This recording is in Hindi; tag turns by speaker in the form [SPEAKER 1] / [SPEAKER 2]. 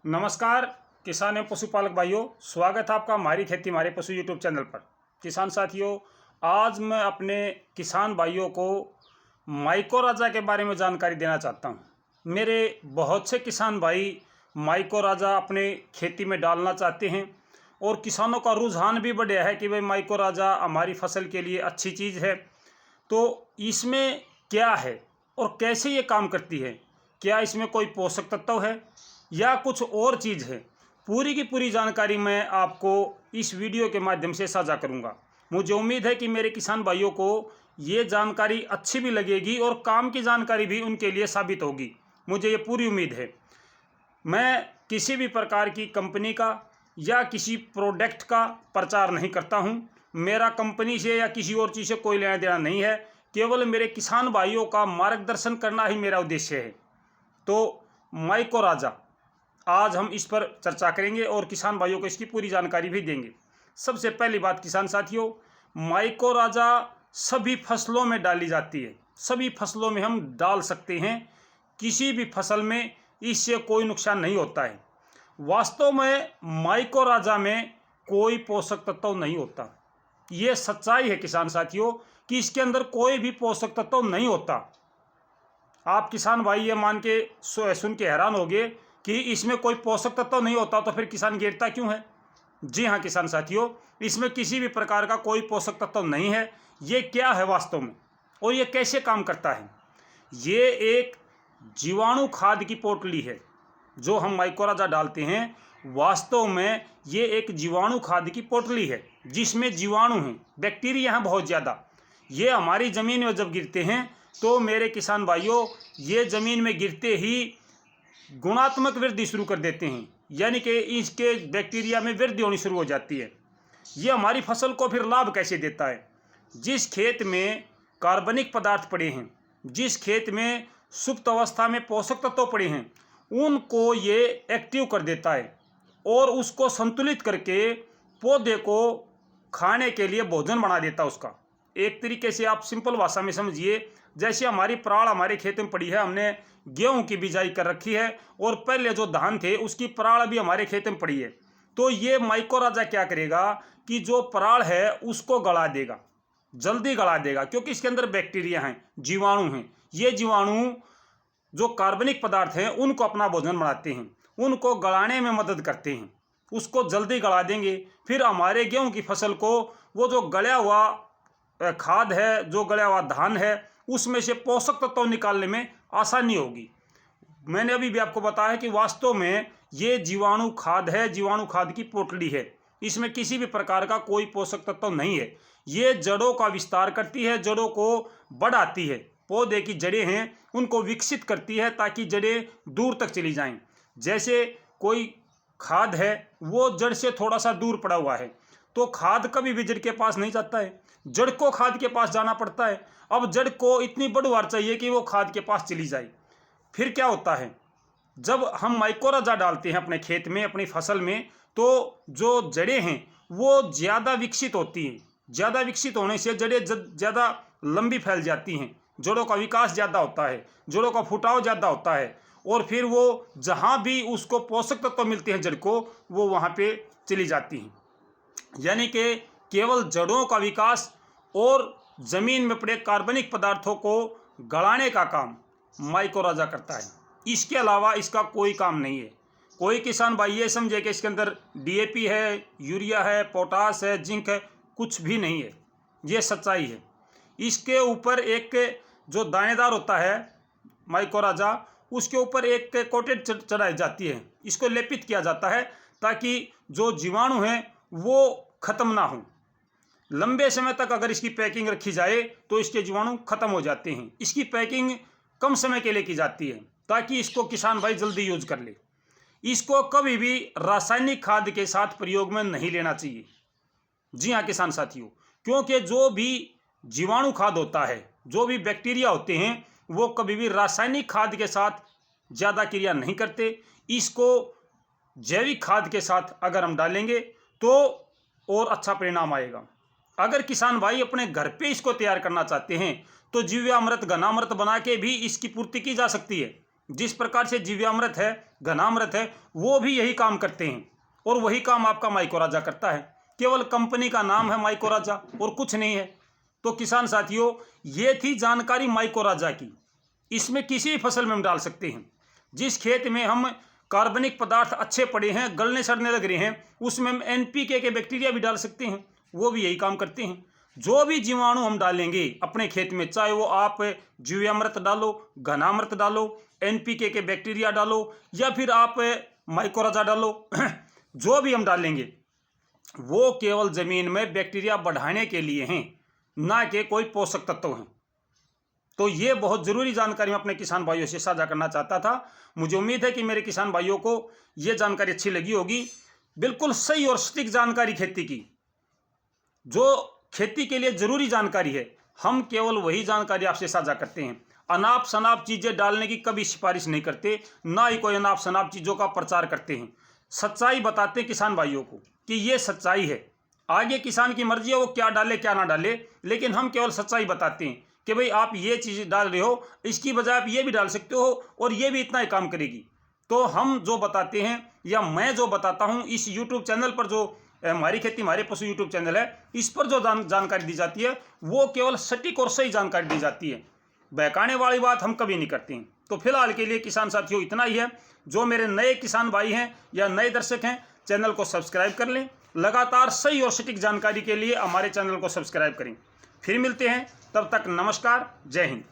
[SPEAKER 1] नमस्कार किसान एवं पशुपालक भाइयों, स्वागत है आपका हमारी खेती हमारे पशु यूट्यूब चैनल पर। किसान साथियों, आज मैं अपने किसान भाइयों को माइकोराजा के बारे में जानकारी देना चाहता हूं। मेरे बहुत से किसान भाई माइकोराजा अपने खेती में डालना चाहते हैं और किसानों का रुझान भी बढ़ा है कि भाई माइकोराजा हमारी फसल के लिए अच्छी चीज़ है। तो इसमें क्या है और कैसे ये काम करती है, क्या इसमें कोई पोषक तत्व है या कुछ और चीज़ है, पूरी की पूरी जानकारी मैं आपको इस वीडियो के माध्यम से साझा करूंगा। मुझे उम्मीद है कि मेरे किसान भाइयों को ये जानकारी अच्छी भी लगेगी और काम की जानकारी भी उनके लिए साबित होगी, मुझे ये पूरी उम्मीद है। मैं किसी भी प्रकार की कंपनी का या किसी प्रोडक्ट का प्रचार नहीं करता हूं। मेरा कंपनी से या किसी और चीज़ से कोई लेना देना नहीं है, केवल मेरे किसान भाइयों का मार्गदर्शन करना ही मेरा उद्देश्य है। तो माइकोराजा आज हम इस पर चर्चा करेंगे और किसान भाइयों को इसकी पूरी जानकारी भी देंगे। सबसे पहली बात किसान साथियों, माइकोराजा सभी फसलों में डाली जाती है, सभी फसलों में हम डाल सकते हैं, किसी भी फसल में इससे कोई नुकसान नहीं होता है। वास्तव में माइकोराजा में कोई पोषक तत्व नहीं होता, ये सच्चाई है किसान साथियों कि इसके अंदर कोई भी पोषक तत्व नहीं होता। आप किसान भाई ये मान के सुन के हैरान हो गए कि इसमें कोई पोषक तत्व नहीं होता तो फिर किसान गिरता क्यों है। जी हाँ किसान साथियों, इसमें किसी भी प्रकार का कोई पोषक तत्व नहीं है। ये क्या है वास्तव में और ये कैसे काम करता है? ये एक जीवाणु खाद की पोटली है जो हम माइकोराजा डालते हैं। वास्तव में ये एक जीवाणु खाद की पोटली है जिसमें जीवाणु हैं, बैक्टीरिया हैं बहुत ज़्यादा। ये हमारी ज़मीन में जब गिरते हैं तो मेरे किसान भाइयों, ये ज़मीन में गिरते ही गुणात्मक वृद्धि शुरू कर देते हैं, यानी कि इसके बैक्टीरिया में वृद्धि होनी शुरू हो जाती है। ये हमारी फसल को फिर लाभ कैसे देता है? जिस खेत में कार्बनिक पदार्थ पड़े हैं, जिस खेत में सुप्त अवस्था में पोषक तत्व पड़े हैं, उनको ये एक्टिव कर देता है और उसको संतुलित करके पौधे को खाने के लिए भोजन बना देता है उसका। एक तरीके से आप सिंपल भाषा में समझिए, जैसे हमारी पराल हमारे खेत में पड़ी है, हमने गेहूं की बिजाई कर रखी है और पहले जो धान थे उसकी पराल अभी हमारे खेत में पड़ी है। तो ये माइकोराजा क्या करेगा कि जो पराल है उसको गला देगा, जल्दी गला देगा, क्योंकि इसके अंदर बैक्टीरिया हैं, जीवाणु हैं। ये जीवाणु जो कार्बनिक पदार्थ हैं उनको अपना भोजन बनाते हैं, उनको गलाने में मदद करते हैं, उसको जल्दी गला देंगे। फिर हमारे गेहूं की फसल को वो जो गला हुआ खाद है, जो गला हुआ धान है, उसमें से पोषक तत्व निकालने में आसानी होगी। मैंने अभी भी आपको बताया कि वास्तव में ये जीवाणु खाद है, जीवाणु खाद की पोटली है, इसमें किसी भी प्रकार का कोई पोषक तत्व नहीं है। ये जड़ों का विस्तार करती है, जड़ों को बढ़ाती है, पौधे की जड़ें हैं उनको विकसित करती है ताकि जड़ें दूर तक चली जाएं। जैसे कोई खाद है वो जड़ से थोड़ा सा दूर पड़ा हुआ है तो खाद कभी भी जड़ के पास नहीं जाता है, जड़ को खाद के पास जाना पड़ता है। अब जड़ को इतनी बढ़वार चाहिए कि वो खाद के पास चली जाए। फिर क्या होता है, जब हम माइकोराजा डालते हैं अपने खेत में, अपनी फसल में, तो जो जड़ें हैं वो ज़्यादा विकसित होती हैं। ज़्यादा विकसित होने से जड़ें ज़्यादा लंबी फैल जाती हैं, जड़ों का विकास ज़्यादा होता है, जड़ों का फुटाव ज़्यादा होता है और फिर वो जहाँ भी उसको पोषक तत्व मिलते हैं जड़ को, वो वहाँ पे चली जाती हैं। यानी कि केवल जड़ों का विकास और ज़मीन में पड़े कार्बनिक पदार्थों को गलाने का काम माइकोराजा करता है। इसके अलावा इसका कोई काम नहीं है। कोई किसान भाई ये समझे कि इसके अंदर डीएपी है, यूरिया है, पोटास है, जिंक है, कुछ भी नहीं है। ये सच्चाई है। इसके ऊपर एक जो दानेदार होता है माइकोराजा, उसके ऊपर एक कोटेड चढ़ाई जाती है, इसको लेपित किया जाता है ताकि जो जीवाणु हैं वो ख़त्म ना हो। लंबे समय तक अगर इसकी पैकिंग रखी जाए तो इसके जीवाणु खत्म हो जाते हैं। इसकी पैकिंग कम समय के लिए की जाती है ताकि इसको किसान भाई जल्दी यूज कर ले। इसको कभी भी रासायनिक खाद के साथ प्रयोग में नहीं लेना चाहिए। जी हाँ किसान साथियों, क्योंकि जो भी जीवाणु खाद होता है, जो भी बैक्टीरिया होते हैं, वो कभी भी रासायनिक खाद के साथ ज़्यादा क्रिया नहीं करते। इसको जैविक खाद के साथ अगर हम डालेंगे तो और अच्छा परिणाम आएगा। अगर किसान भाई अपने घर पे इसको तैयार करना चाहते हैं तो जीवामृत, घनामृत बना के भी इसकी पूर्ति की जा सकती है। जिस प्रकार से जीवामृत है, घनामृत है, वो भी यही काम करते हैं और वही काम आपका माइकोराजा करता है। केवल कंपनी का नाम है माइकोराजा और कुछ नहीं है। तो किसान साथियों, ये थी जानकारी माइकोराजा की। इसमें किसी भी फसल में हम डाल सकते हैं। जिस खेत में हम कार्बनिक पदार्थ अच्छे पड़े हैं, गलने सड़ने लग रहे हैं, उसमें हम एनपीके के बैक्टीरिया भी डाल सकते हैं, वो भी यही काम करते हैं। जो भी जीवाणु हम डालेंगे अपने खेत में, चाहे वो आप जीवामृत डालो, घनामृत डालो, एनपीके के बैक्टीरिया डालो या फिर आप माइकोराजा डालो जो भी हम डालेंगे वो केवल जमीन में बैक्टीरिया बढ़ाने के लिए हैं, ना कि कोई पोषक तत्व हैं। तो ये बहुत ज़रूरी जानकारी मैं अपने किसान भाइयों से साझा करना चाहता था। मुझे उम्मीद है कि मेरे किसान भाइयों को ये जानकारी अच्छी लगी होगी। बिल्कुल सही और सटीक जानकारी खेती की, जो खेती के लिए ज़रूरी जानकारी है, हम केवल वही जानकारी आपसे साझा करते हैं। अनाप शनाप चीज़ें डालने की कभी सिफारिश नहीं करते, ना ही कोई अनाप शनाप चीज़ों का प्रचार करते हैं। सच्चाई बताते हैं किसान भाइयों को कि ये सच्चाई है। आगे किसान की मर्जी है वो क्या डाले क्या ना डाले, लेकिन हम केवल सच्चाई बताते हैं कि भाई आप ये चीज़ डाल रहे हो, इसकी बजाय आप ये भी डाल सकते हो और ये भी इतना ही काम करेगी। तो हम जो बताते हैं या मैं जो बताता हूँ इस यूट्यूब चैनल पर, जो हमारी खेती हमारे पशु यूट्यूब चैनल है, इस पर जो जानकारी दी जाती है वो केवल सटीक और सही जानकारी दी जाती है। बहकाने वाली बात हम कभी नहीं करते हैं। तो फिलहाल के लिए किसान साथियों इतना ही है। जो मेरे नए किसान भाई हैं या नए दर्शक हैं, चैनल को सब्सक्राइब कर लें। लगातार सही और सटीक जानकारी के लिए हमारे चैनल को सब्सक्राइब करें। फिर मिलते हैं, तब तक नमस्कार, जय हिंद।